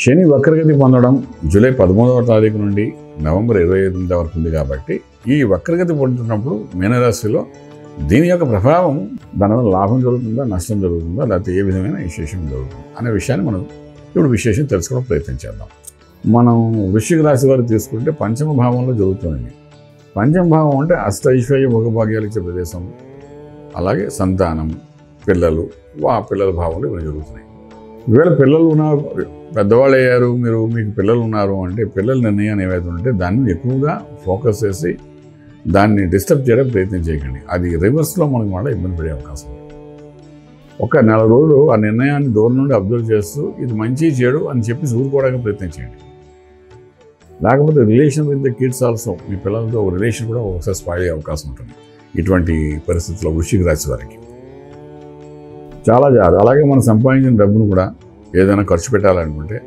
శని వక్రగతి పొందడం జూలై 13వ తారీఖు నుండి నవంబర్ 28 వరకు ఉంది కాబట్టి ఈ వక్రగతి పొందుతున్నప్పుడు మీనరాశిలో దీని యొక్క ప్రభావం దానివల్ల లాభం జరుగుతుందా, నష్టం జరుగుతుందా, లేకపోతే ఏ విధమైన విశేషం జరుగుతుంది అనే విషయాన్ని మనం ఇప్పుడు విశేషం తెలుసుకోవడం ప్రయత్నం చేద్దాం. మనం వృశ్చిక రాశి వారు తీసుకుంటే పంచమ భావంలో జరుగుతుంది. పంచమ భావం అంటే అష్టైశ్వర్య భోగభాగ్యాలు ఇచ్చే ప్రదేశం, అలాగే సంతానం, పిల్లలు, పిల్లల భావంలో ఇవన్నీ జరుగుతున్నాయి. ఈవేళ పిల్లలు ఉన్నారు, పెద్దవాళ్ళు అయ్యారు, మీకు పిల్లలు ఉన్నారు అంటే పిల్లల నిర్ణయాన్ని ఏవైతే ఉంటే దాన్ని ఎక్కువగా ఫోకస్ చేసి దాన్ని డిస్టర్బ్ చేయడానికి ప్రయత్నం చేయకండి. అది రివర్స్లో మనకు మళ్ళీ ఇబ్బంది పడే అవకాశం ఉంది. ఒక నెల రోజులు ఆ నిర్ణయాన్ని దూరం నుండి అబ్జర్వ్ చేస్తూ ఇది మంచి చెడు అని చెప్పి ఊరుకోవడానికి ప్రయత్నం చేయండి. లేకపోతే relation with the kids also, మీ పిల్లలతో రిలేషన్ కూడా ఒకసారి స్పాయిల్ అయ్యే అవకాశం ఉంటుంది ఇటువంటి పరిస్థితుల్లో వృశ్చిక రాశి వారికి. చాలా జాగ్రత్త. అలాగే మనం సంపాదించిన డబ్బును కూడా ఏదైనా ఖర్చు పెట్టాలనుకుంటే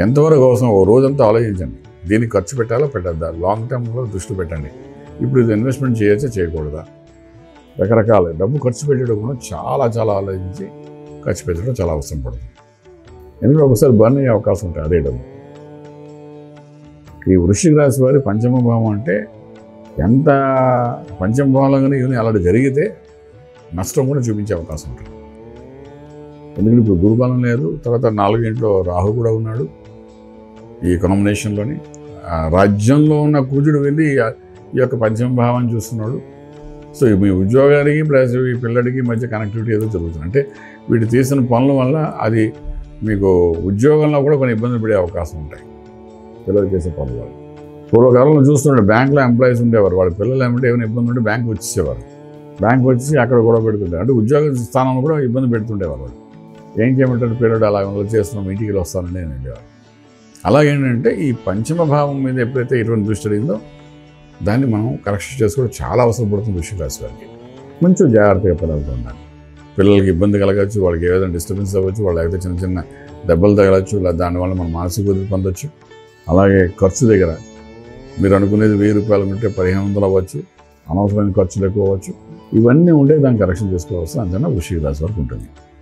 ఎంతవరకు అవసరం ఓ రోజంతా ఆలోచించండి. దీనికి ఖర్చు పెట్టాలా పెట్టద్దా, లాంగ్ టర్మ్లో దృష్టి పెట్టండి. ఇప్పుడు ఇది ఇన్వెస్ట్మెంట్ చేయొచ్చా చేయకూడదా, రకరకాల డబ్బు ఖర్చు పెట్టడం కూడా చాలా ఆలోచించి ఖర్చు పెట్టడం చాలా అవసరం పడుతుంది. ఎందుకంటే ఒకసారి బర్న్ అయ్యే అవకాశం ఉంటుంది అదే డబ్బు. ఈ వృశ్చిక రాశి వారి పంచమ భావం అంటే ఎంత పంచమ భావంలో కానీ ఇవన్నీ అలాంటి జరిగితే నష్టం కూడా చూపించే అవకాశం ఉంటుంది. ఎందుకంటే ఇప్పుడు గురుబలం లేదు, తర్వాత 4 ఇంట్లో రాహు కూడా ఉన్నాడు ఈ కాంబినేషన్లోని. రాజ్యంలో ఉన్న కుజుడు వెళ్ళి ఈ యొక్క పంచమ భావాన్ని చూస్తున్నాడు. సో మీ ఉద్యోగానికి ప్లస్ ఈ పిల్లడికి మధ్య కనెక్టివిటీ ఏదో జరుగుతుంది. అంటే వీడు తీసిన పనుల వల్ల అది మీకు ఉద్యోగంలో కూడా కొన్ని ఇబ్బందులు పడే అవకాశం ఉంటాయి పిల్లలు చేసే పనుల వల్ల. పూర్వకాలంలో చూస్తుంటే బ్యాంకులో ఎంప్లాయీస్ ఉండేవారు, వాళ్ళ పిల్లలు ఏమంటే ఏమైనా ఇబ్బంది ఉంటే బ్యాంకు వచ్చేసేవారు. బ్యాంకు వచ్చి అక్కడ కూడా పెడుతుంటారు, అంటే ఉద్యోగ స్థానంలో కూడా ఇబ్బంది పెడుతుండేవారు. వాళ్ళు ఏం చేయమంటారు, పిల్లడు అలా చేస్తున్నాం ఇంటికి వస్తానని నేను వెళ్ళేవారు. అలాగేంటంటే ఈ పంచమ భావం మీద ఎప్పుడైతే ఇటువంటి దృష్టి అడిగిందో దాన్ని మనం కరెక్షన్ చేసుకోవడం చాలా అవసరం పడుతుంది వృశ్చిక రాశి వారికి. కొంచెం జాగ్రత్తగా పిల్లలతో ఉండాలి. పిల్లలకి ఇబ్బంది కలగచ్చు, వాళ్ళకి ఏదైనా డిస్టర్బెన్స్ అవ్వచ్చు, వాళ్ళకి చిన్న దెబ్బలు తగలచ్చు, లేదా దానివల్ల మనం మానసిక ఒత్తిడి పొందొచ్చు. అలాగే ఖర్చు దగ్గర మీరు అనుకునేది 1000 రూపాయలు ఉంటే 1500 అవ్వచ్చు, అనవసరమైన ఖర్చులు ఎక్కువ అవ్వచ్చు. ఇవన్నీ ఉంటే దాన్ని కరెక్షన్ చేసుకోవాల్సిన అంతేనా వృశ్చిక రాశి వరకు ఉంటుంది.